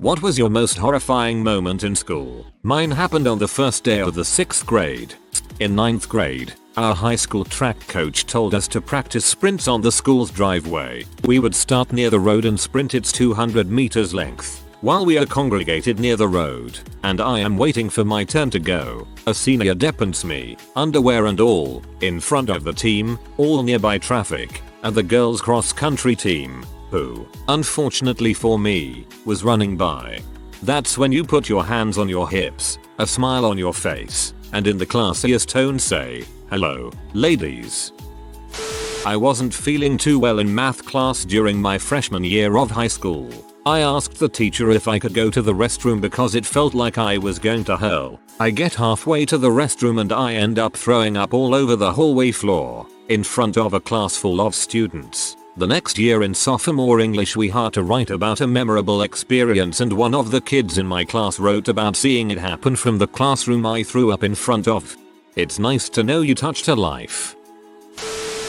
What was your most horrifying moment in school? Mine happened on the first day of the 6th grade. In 9th grade, our high school track coach told us to practice sprints on the school's driveway. We would start near the road and sprint its 200 meters length. While we are congregated near the road, and I am waiting for my turn to go, a senior deepens me, underwear and all, in front of the team, all nearby traffic, and the girls' cross-country team, who, unfortunately for me, was running by. That's when you put your hands on your hips, a smile on your face, and in the classiest tone say, "Hello, ladies." I wasn't feeling too well in math class during my freshman year of high school. I asked the teacher if I could go to the restroom because it felt like I was going to hell. I get halfway to the restroom and I end up throwing up all over the hallway floor, in front of a class full of students. The next year in sophomore English we had to write about a memorable experience, and one of the kids in my class wrote about seeing it happen from the classroom I threw up in front of. It's nice to know you touched a life.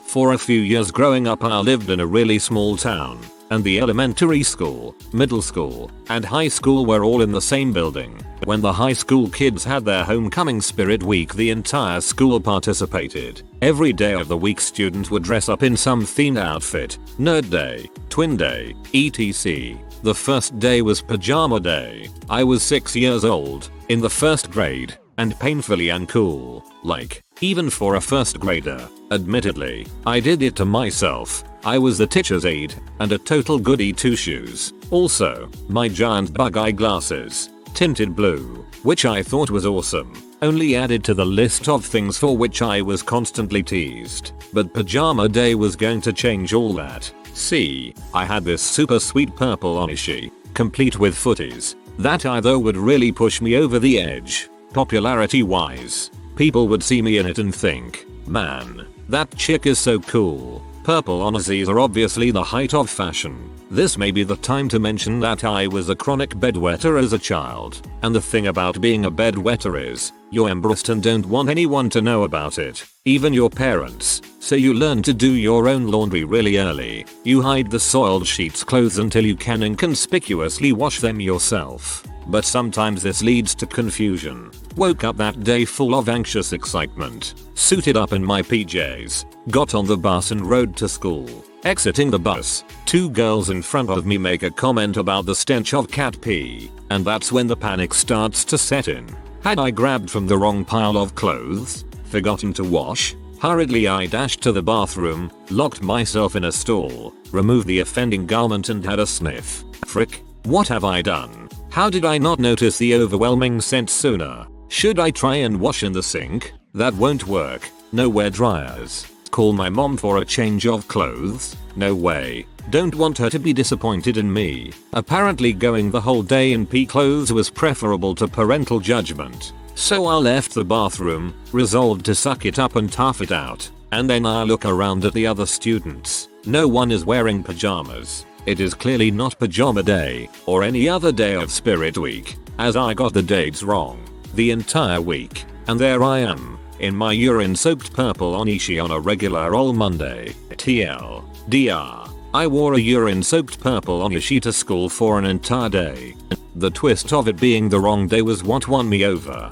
For a few years growing up I lived in a really small town, and the elementary school, middle school, and high school were all in the same building. When the high school kids had their homecoming spirit week, the entire school participated. Every day of the week students would dress up in some themed outfit, nerd day, twin day, etc. The first day was pajama day. I was 6 years old, in the first grade, and painfully uncool, like, even for a first grader. Admittedly, I did it to myself. I was the teacher's aide, and a total goody two shoes. Also, my giant bug eye glasses, tinted blue, which I thought was awesome, only added to the list of things for which I was constantly teased. But pajama day was going to change all that. See, I had this super sweet purple onesie, complete with footies, that either would really push me over the edge, popularity wise. People would see me in it and think, man, that chick is so cool. Purple onesies are obviously the height of fashion. This may be the time to mention that I was a chronic bedwetter as a child, and the thing about being a bedwetter is, you're embarrassed and don't want anyone to know about it, even your parents, so you learn to do your own laundry really early. You hide the soiled sheets clothes until you can inconspicuously wash them yourself. But sometimes this leads to confusion. Woke up that day full of anxious excitement, suited up in my PJs, got on the bus and rode to school. Exiting the bus, two girls in front of me make a comment about the stench of cat pee, and that's when the panic starts to set in. Had I grabbed from the wrong pile of clothes? Forgotten to wash? Hurriedly I dashed to the bathroom, locked myself in a stall, removed the offending garment and had a sniff. Frick, what have I done? How did I not notice the overwhelming scent sooner? Should I try and wash in the sink? That won't work. No wear dryers. Call my mom for a change of clothes? No way. Don't want her to be disappointed in me. Apparently going the whole day in pea clothes was preferable to parental judgment. So I left the bathroom, resolved to suck it up and tough it out. And then I look around at the other students. No one is wearing pajamas. It is clearly not pajama day, or any other day of Spirit Week, as I got the dates wrong the entire week. And there I am, in my urine-soaked purple onesie on a regular old Monday. TLDR. I wore a urine-soaked purple onesie to school for an entire day. The twist of it being the wrong day was what won me over.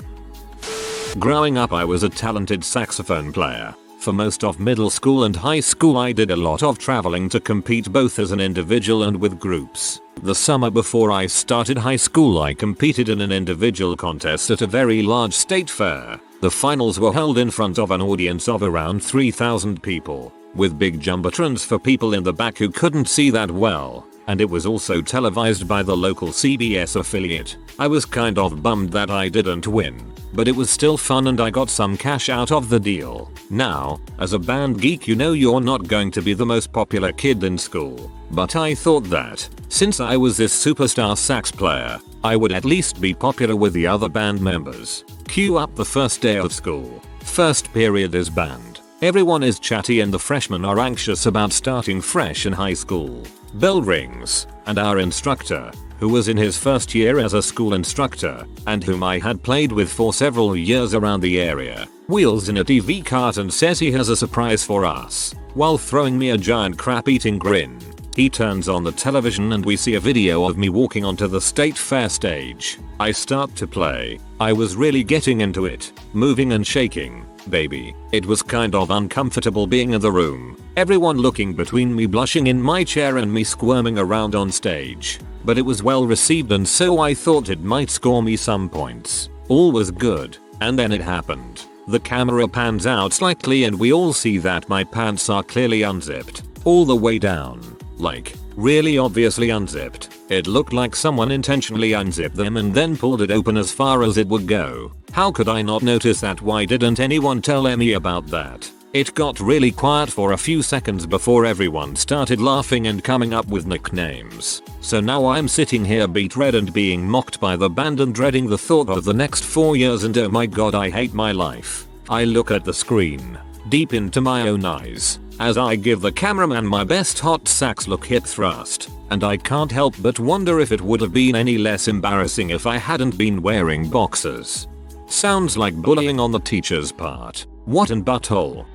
Growing up I was a talented saxophone player. For most of middle school and high school I did a lot of traveling to compete both as an individual and with groups. The summer before I started high school I competed in an individual contest at a very large state fair. The finals were held in front of an audience of around 3,000 people, with big jumbotrons for people in the back who couldn't see that well, and it was also televised by the local CBS affiliate. I was kind of bummed that I didn't win, but it was still fun and I got some cash out of the deal. Now, as a band geek you know you're not going to be the most popular kid in school, but I thought that, since I was this superstar sax player, I would at least be popular with the other band members. Cue up the first day of school. First period is band. Everyone is chatty and the freshmen are anxious about starting fresh in high school. Bell rings, and our instructor, who was in his first year as a school instructor, and whom I had played with for several years around the area, wheels in a TV cart and says he has a surprise for us, while throwing me a giant crap-eating grin. He turns on the television and we see a video of me walking onto the state fair stage. I start to play. I was really getting into it, moving and shaking, baby. It was kind of uncomfortable being in the room, everyone looking between me blushing in my chair and me squirming around on stage. But it was well received and so I thought it might score me some points. All was good, and then it happened. The camera pans out slightly and we all see that my pants are clearly unzipped, all the way down. Like, really obviously unzipped. It looked like someone intentionally unzipped them and then pulled it open as far as it would go. How could I not notice that? Why didn't anyone tell Emmy about that? It got really quiet for a few seconds before everyone started laughing and coming up with nicknames. So now I'm sitting here beet red and being mocked by the band and dreading the thought of the next 4 years and oh my god, I hate my life. I look at the screen, deep into my own eyes, as I give the cameraman my best hot sax look hip thrust, and I can't help but wonder if it would have been any less embarrassing if I hadn't been wearing boxers. Sounds like bullying on the teacher's part. What an butthole.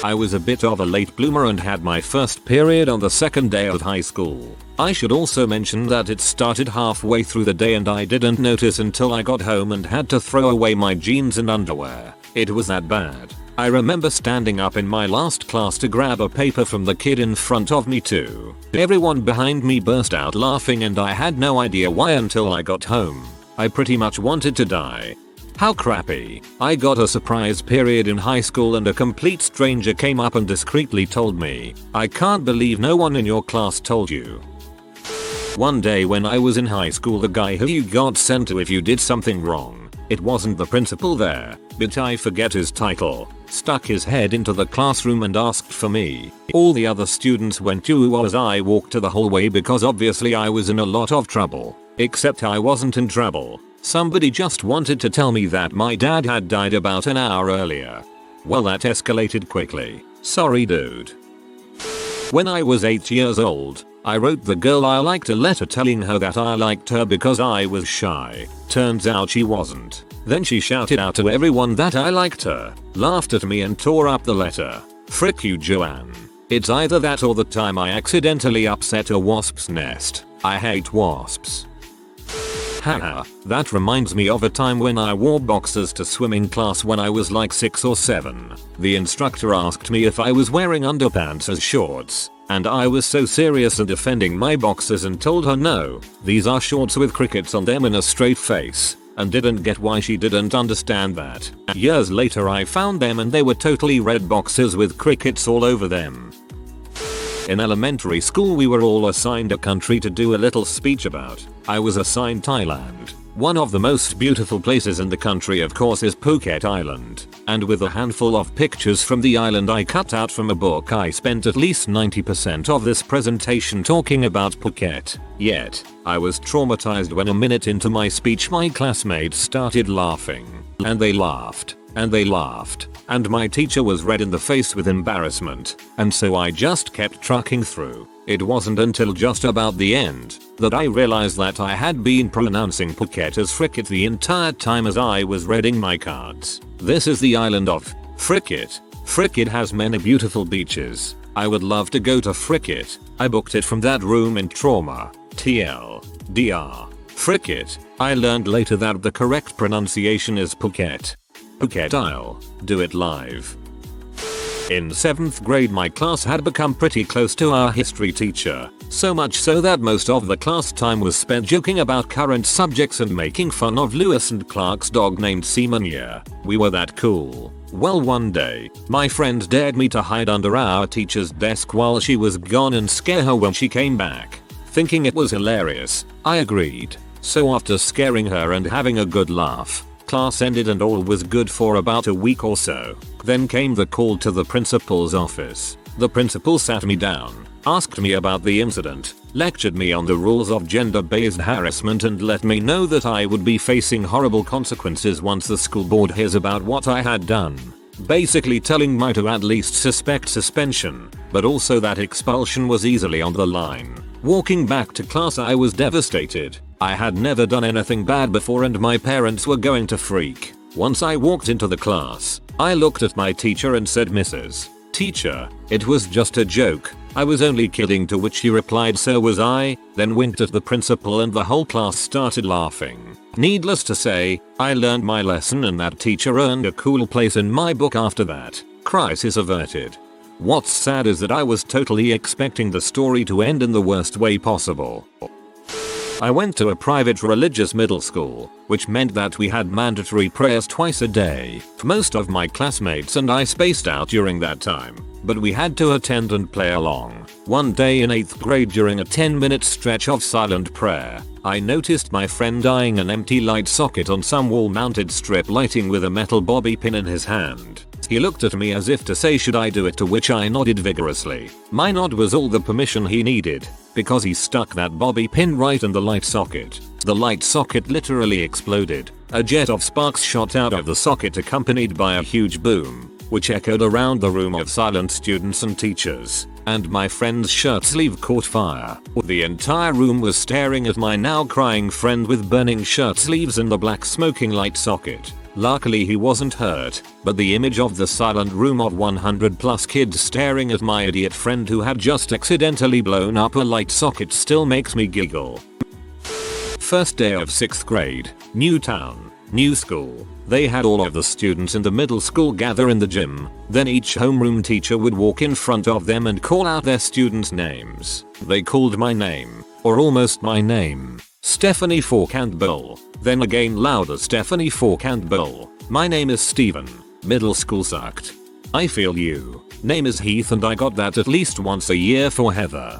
I was a bit of a late bloomer and had my first period on the second day of high school. I should also mention that it started halfway through the day and I didn't notice until I got home and had to throw away my jeans and underwear. It was that bad. I remember standing up in my last class to grab a paper from the kid in front of me too. Everyone behind me burst out laughing and I had no idea why until I got home. I pretty much wanted to die. How crappy. I got a surprise period in high school and a complete stranger came up and discreetly told me, "I can't believe no one in your class told you." One day when I was in high school, the guy who you got sent to if you did something wrong, it wasn't the principal there, but I forget his title, stuck his head into the classroom and asked for me. All the other students went to as I walked to the hallway because obviously I was in a lot of trouble. Except I wasn't in trouble. Somebody just wanted to tell me that my dad had died about an hour earlier. Well, that escalated quickly. Sorry dude. When I was 8 years old, I wrote the girl I liked a letter telling her that I liked her because I was shy. Turns out she wasn't. Then she shouted out to everyone that I liked her, laughed at me and tore up the letter. Frick you, Joanne. It's either that or the time I accidentally upset a wasp's nest. I hate wasps. Haha, that reminds me of a time when I wore boxers to swimming class when I was like 6 or 7. The instructor asked me if I was wearing underpants as shorts, and I was so serious in defending my boxers and told her no, these are shorts with crickets on them in a straight face, and didn't get why she didn't understand that. Years later I found them and they were totally red boxers with crickets all over them. In elementary school we were all assigned a country to do a little speech about. I was assigned Thailand. One of the most beautiful places in the country of course is Phuket Island, and with a handful of pictures from the island I cut out from a book I spent at least 90% of this presentation talking about Phuket. Yet, I was traumatized when a minute into my speech my classmates started laughing. And they laughed. And they laughed. And my teacher was red in the face with embarrassment. And so I just kept trucking through. It wasn't until just about the end that I realized that I had been pronouncing Phuket as Fricket the entire time as I was reading my cards. This is the island of Fricket. Fricket has many beautiful beaches. I would love to go to Fricket. I booked it from that room in Trauma. TLDR. Fricket. I learned later that the correct pronunciation is Phuket. Phuket. I'll do it live. In 7th grade my class had become pretty close to our history teacher, so much so that most of the class time was spent joking about current subjects and making fun of Lewis and Clark's dog named Seaman. We were that cool. Well, one day, my friend dared me to hide under our teacher's desk while she was gone and scare her when she came back. Thinking it was hilarious, I agreed. So after scaring her and having a good laugh, class ended and all was good for about a week or so. Then came the call to the principal's office. The principal sat me down, asked me about the incident, lectured me on the rules of gender-based harassment and let me know that I would be facing horrible consequences once the school board hears about what I had done. Basically telling me to at least suspect suspension, but also that expulsion was easily on the line. Walking back to class I was devastated. I had never done anything bad before and my parents were going to freak. Once I walked into the class, I looked at my teacher and said, "Mrs. Teacher, it was just a joke. I was only kidding, to which he replied, so was I, then winked at the principal and the whole class started laughing. Needless to say, I learned my lesson and that teacher earned a cool place in my book after that. Crisis averted. What's sad is that I was totally expecting the story to end in the worst way possible. I went to a private religious middle school, which meant that we had mandatory prayers twice a day. Most of my classmates and I spaced out during that time, but we had to attend and play along. One day in 8th grade, during a 10-minute stretch of silent prayer, I noticed my friend eyeing an empty light socket on some wall-mounted strip lighting with a metal bobby pin in his hand. He looked at me as if to say, should I do it, to which I nodded vigorously. My nod was all the permission he needed, because he stuck that bobby pin right in the light socket. The light socket literally exploded. A jet of sparks shot out of the socket, accompanied by a huge boom, which echoed around the room of silent students and teachers, and my friend's shirt sleeve caught fire. The entire room was staring at my now crying friend with burning shirt sleeves in the black smoking light socket. Luckily he wasn't hurt, but the image of the silent room of 100 plus kids staring at my idiot friend who had just accidentally blown up a light socket still makes me giggle. First day of 6th grade, new town, new school. They had all of the students in the middle school gather in the gym, then each homeroom teacher would walk in front of them and call out their students' names. They called my name, or almost my name. Stephanie, Fork and Bill. Then again louder, Stephanie, Fork and Bill. My name is Steven. Middle school sucked. I feel you. Name is Heath and I got that at least once a year for Heather.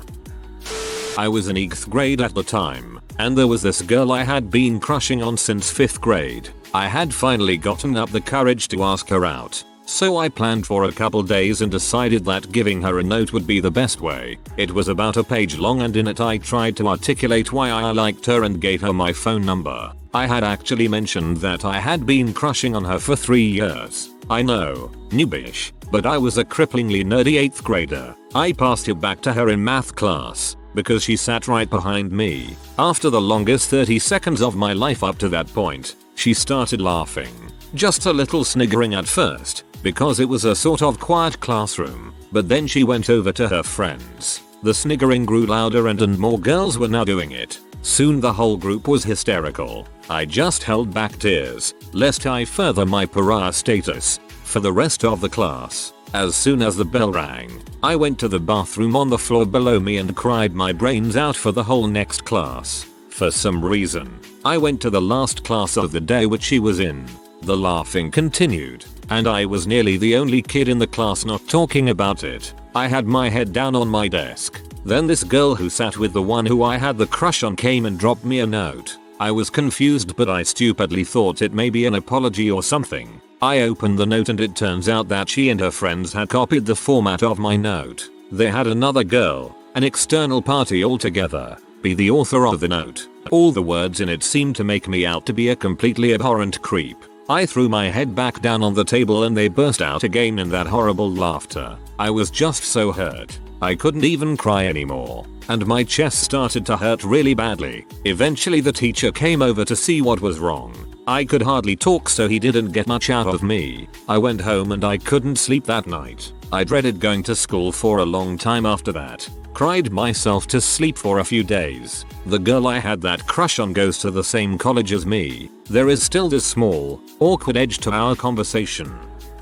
I was in 8th grade at the time, and there was this girl I had been crushing on since 5th grade. I had finally gotten up the courage to ask her out. So I planned for a couple days and decided that giving her a note would be the best way. It was about a page long and in it I tried to articulate why I liked her and gave her my phone number. I had actually mentioned that I had been crushing on her for 3 years. I know, noobish, but I was a cripplingly nerdy 8th grader. I passed it back to her in math class, because she sat right behind me. After the longest 30 seconds of my life up to that point, she started laughing. Just a little sniggering at first, because it was a sort of quiet classroom, but then she went over to her friends. The sniggering grew louder and more girls were now doing it. Soon the whole group was hysterical. I just held back tears, lest I further my pariah status for the rest of the class. As soon as the bell rang, I went to the bathroom on the floor below me and cried my brains out for the whole next class. For some reason, I went to the last class of the day which she was in. The laughing continued, and I was nearly the only kid in the class not talking about it. I had my head down on my desk. Then this girl who sat with the one who I had the crush on came and dropped me a note. I was confused, but I stupidly thought it may be an apology or something. I opened the note and it turns out that she and her friends had copied the format of my note. They had another girl, an external party altogether, be the author of the note. All the words in it seemed to make me out to be a completely abhorrent creep. I threw my head back down on the table and they burst out again in that horrible laughter. I was just so hurt. I couldn't even cry anymore, and my chest started to hurt really badly. Eventually the teacher came over to see what was wrong. I could hardly talk, so he didn't get much out of me. I went home and I couldn't sleep that night. I dreaded going to school for a long time after that. Cried myself to sleep for a few days. The girl I had that crush on goes to the same college as me. There is still this small, awkward edge to our conversation.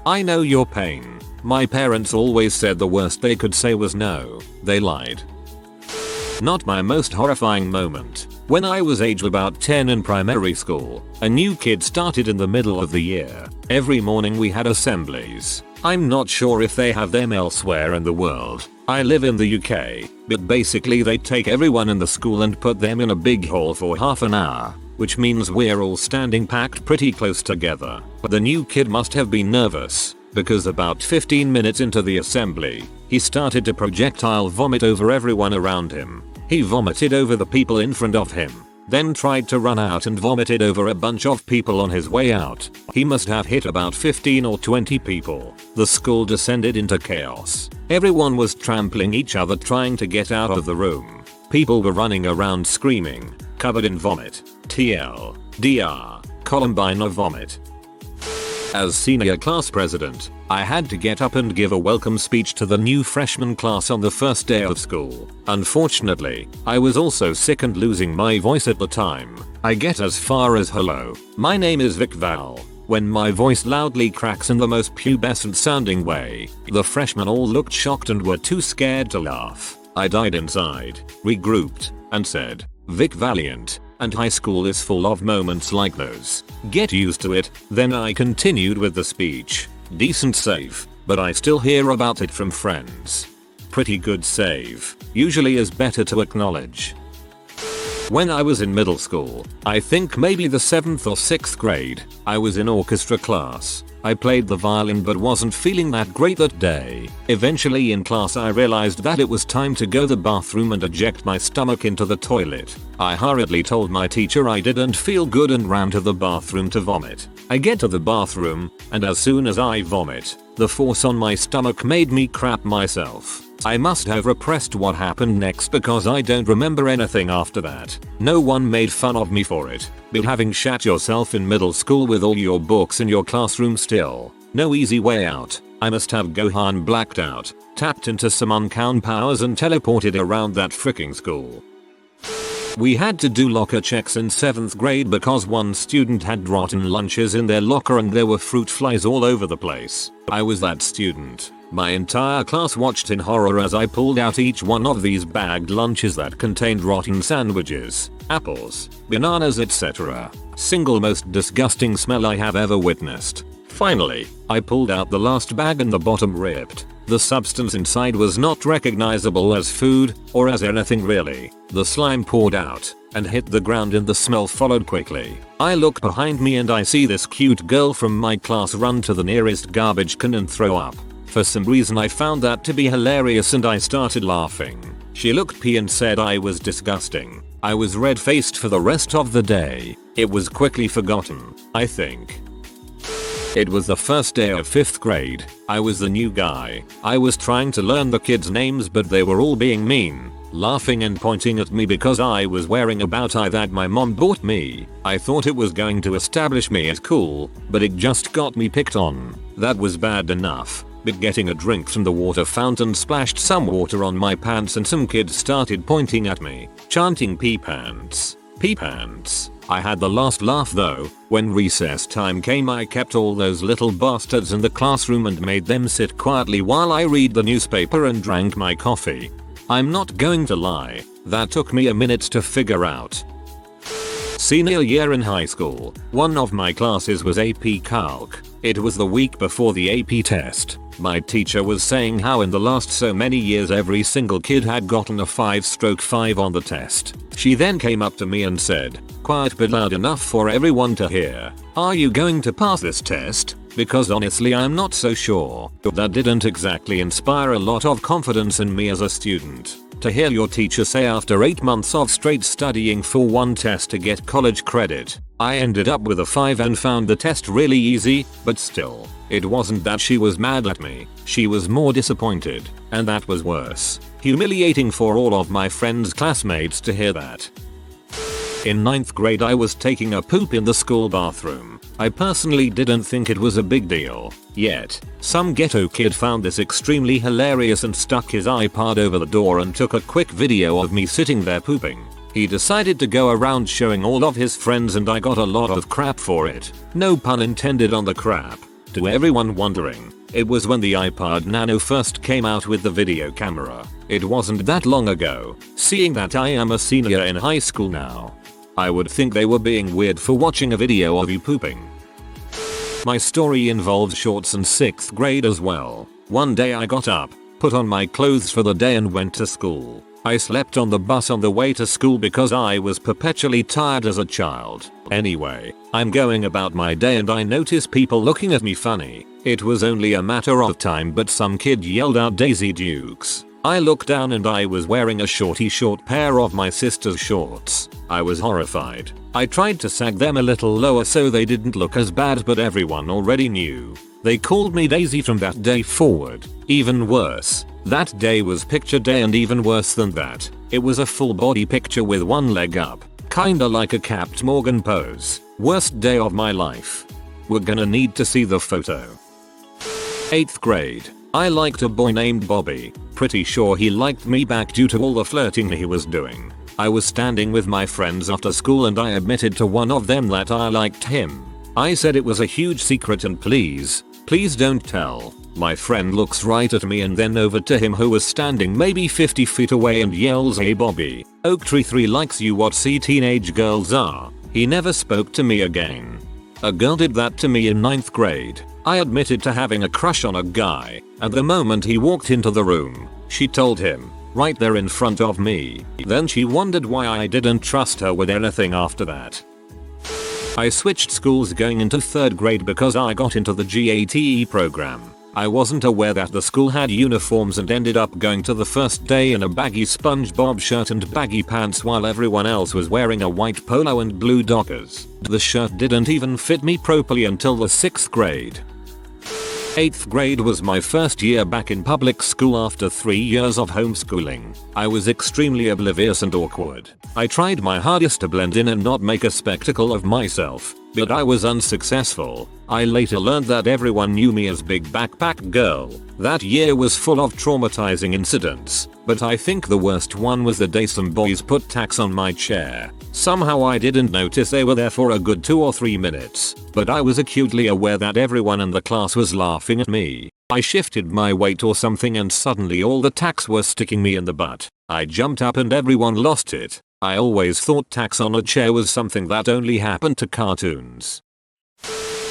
I know your pain. My parents always said the worst they could say was no. They lied. Not my most horrifying moment. When I was aged about 10 in primary school, a new kid started in the middle of the year. Every morning we had assemblies. I'm not sure if they have them elsewhere in the world. I live in the UK, but basically they take everyone in the school and put them in a big hall for half an hour, which means we're all standing packed pretty close together. The new kid must have been nervous, because about 15 minutes into the assembly, he started to projectile vomit over everyone around him. He vomited over the people in front of him, then tried to run out and vomited over a bunch of people on his way out. He must have hit about 15 or 20 people. The school descended into chaos. Everyone was trampling each other trying to get out of the room. People were running around screaming, covered in vomit. TL, DR, Columbine of vomit. As senior class president, I had to get up and give a welcome speech to the new freshman class on the first day of school. Unfortunately, I was also sick and losing my voice at the time. I get as far as "Hello, my name is Vic Val," when my voice loudly cracks in the most pubescent sounding way. The freshmen all looked shocked and were too scared to laugh. I died inside, regrouped, and said, "Vic Valiant, and high school is full of moments like those. Get used to it." Then I continued with the speech. Decent save, but I still hear about it from friends. Pretty good save, usually is better to acknowledge. When I was in middle school, I think maybe the 7th or 6th grade, I was in orchestra class. I played the violin but wasn't feeling that great that day. Eventually in class I realized that it was time to go to the bathroom and eject my stomach into the toilet. I hurriedly told my teacher I didn't feel good and ran to the bathroom to vomit. I get to the bathroom, and as soon as I vomit, the force on my stomach made me crap myself. I must have repressed what happened next because I don't remember anything after that. No one made fun of me for it, but having shat yourself in middle school with all your books in your classroom still, no easy way out. I must have Gohan blacked out, tapped into some uncounted powers and teleported around that freaking school. We had to do locker checks in 7th grade because one student had rotten lunches in their locker and there were fruit flies all over the place. I was that student. My entire class watched in horror as I pulled out each one of these bagged lunches that contained rotten sandwiches, apples, bananas, etc. Single most disgusting smell I have ever witnessed. Finally, I pulled out the last bag and the bottom ripped. The substance inside was not recognizable as food or as anything really. The slime poured out and hit the ground and the smell followed quickly. I look behind me and I see this cute girl from my class run to the nearest garbage can and throw up. For some reason I found that to be hilarious and I started laughing. She looked pee and said I was disgusting. I was red-faced for the rest of the day. It was quickly forgotten, I think. It was the first day of 5th grade. I was the new guy. I was trying to learn the kids' names but they were all being mean, laughing and pointing at me because I was wearing a bow tie that my mom bought me. I thought it was going to establish me as cool, but it just got me picked on. That was bad enough. But getting a drink from the water fountain splashed some water on my pants and some kids started pointing at me, chanting "pee pants, pee pants." I had the last laugh though. When recess time came I kept all those little bastards in the classroom and made them sit quietly while I read the newspaper and drank my coffee. I'm not going to lie, that took me a minute to figure out. Senior year in high school, one of my classes was AP Calc. It was the week before the AP test. My teacher was saying how in the last so many years every single kid had gotten a 5/5 on the test. She then came up to me and said, "Quiet but loud enough for everyone to hear. Are you going to pass this test? Because honestly I'm not so sure." That didn't exactly inspire a lot of confidence in me as a student. To hear your teacher say after 8 months of straight studying for one test to get college credit, I ended up with a 5 and found the test really easy, but still, it wasn't that she was mad at me, she was more disappointed, and that was worse. Humiliating for all of my friends' classmates to hear that. In 9th grade I was taking a poop in the school bathroom. I personally didn't think it was a big deal. Yet, some ghetto kid found this extremely hilarious and stuck his iPod over the door and took a quick video of me sitting there pooping. He decided to go around showing all of his friends and I got a lot of crap for it. No pun intended on the crap. To everyone wondering, it was when the iPod Nano first came out with the video camera. It wasn't that long ago, seeing that I am a senior in high school now. I would think they were being weird for watching a video of you pooping. My story involves shorts in 6th grade as well. One day I got up, put on my clothes for the day and went to school. I slept on the bus on the way to school because I was perpetually tired as a child. Anyway, I'm going about my day and I notice people looking at me funny. It was only a matter of time but some kid yelled out "Daisy Dukes." I looked down and I was wearing a short pair of my sister's shorts. I was horrified. I tried to sag them a little lower so they didn't look as bad but everyone already knew. They called me Daisy from that day forward. Even worse, that day was picture day and even worse than that, it was a full body picture with one leg up. Kinda like a Capt Morgan pose. Worst day of my life. We're gonna need to see the photo. 8th grade. I liked a boy named Bobby. Pretty sure he liked me back due to all the flirting he was doing. I was standing with my friends after school and I admitted to one of them that I liked him. I said it was a huge secret and please don't tell. My friend looks right at me and then over to him who was standing maybe 50 feet away and yells, "Hey Bobby, Oak Tree 3 likes you, what see teenage girls are." He never spoke to me again. A girl did that to me in 9th grade. I admitted to having a crush on a guy, and the moment he walked into the room, she told him, right there in front of me. Then she wondered why I didn't trust her with anything after that. I switched schools going into 3rd grade because I got into the GATE program. I wasn't aware that the school had uniforms and ended up going to the first day in a baggy SpongeBob shirt and baggy pants while everyone else was wearing a white polo and blue Dockers. The shirt didn't even fit me properly until the 6th grade. 8th grade was my first year back in public school after 3 years of homeschooling. I was extremely oblivious and awkward. I tried my hardest to blend in and not make a spectacle of myself, but I was unsuccessful. I later learned that everyone knew me as Big Backpack Girl. That year was full of traumatizing incidents, but I think the worst one was the day some boys put tacks on my chair. Somehow I didn't notice they were there for a good 2 or 3 minutes, but I was acutely aware that everyone in the class was laughing at me. I shifted my weight or something and suddenly all the tacks were sticking me in the butt. I jumped up and everyone lost it. I always thought tacks on a chair was something that only happened to cartoons.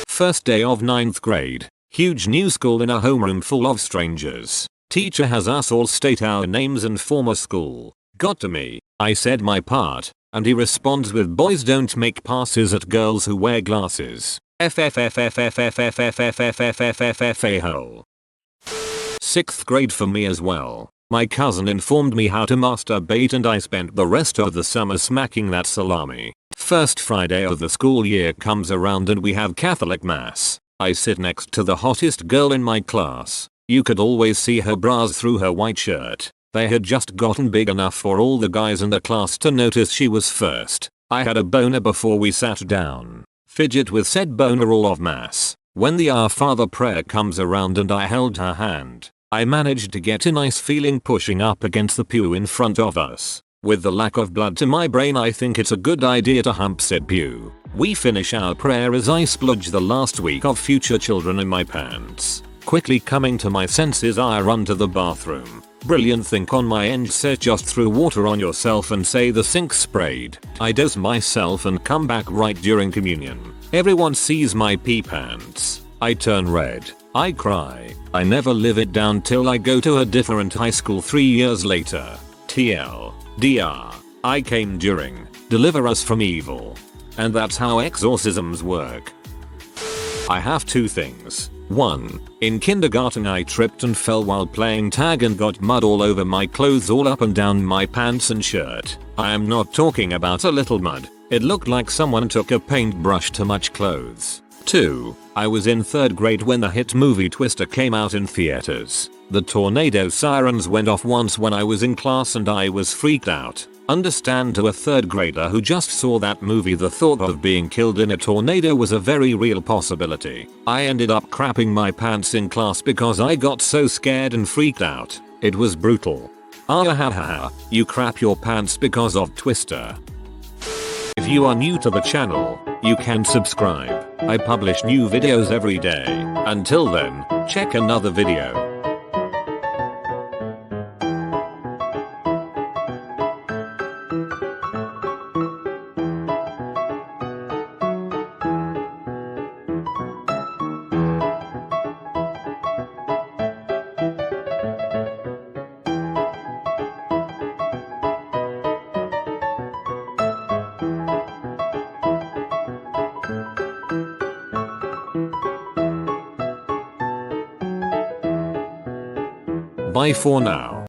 First day of 9th grade. Huge new school in a homeroom full of strangers. Teacher has us all state our names and former school. Got to me. I said my part, and he responds with, "Boys don't make passes at girls who wear glasses." Hole. 6th grade for me as well. My cousin informed me how to masturbate and I spent the rest of the summer smacking that salami. First Friday of the school year comes around and we have Catholic mass. I sit next to the hottest girl in my class. You could always see her bras through her white shirt. They had just gotten big enough for all the guys in the class to notice she was first. I had a boner before we sat down. Fidget with said boner all of mass. When the Our Father prayer comes around and I held her hand, I managed to get a nice feeling pushing up against the pew in front of us. With the lack of blood to my brain, I think it's a good idea to hump said pew. We finish our prayer as I splodge the last week of future children in my pants. Quickly coming to my senses, I run to the bathroom. Brilliant think on my end, said just threw water on yourself and say the sink sprayed. I dose myself and come back right during communion. Everyone sees my pee pants. I turn red. I cry. I never live it down till I go to a different high school 3 years later. TL. DR. I came during. Deliver us from evil. And that's how exorcisms work. I have 2 things. 1. In kindergarten I tripped and fell while playing tag and got mud all over my clothes, all up and down my pants and shirt. I am not talking about a little mud. It looked like someone took a paintbrush to much clothes. 2. I was in 3rd grade when the hit movie Twister came out in theaters. The tornado sirens went off once when I was in class and I was freaked out. Understand, to a 3rd grader who just saw that movie, the thought of being killed in a tornado was a very real possibility. I ended up crapping my pants in class because I got so scared and freaked out. It was brutal. Ah, you crap your pants because of Twister. If you are new to the channel, you can subscribe. I publish new videos every day. Until then, check another video. Bye for now.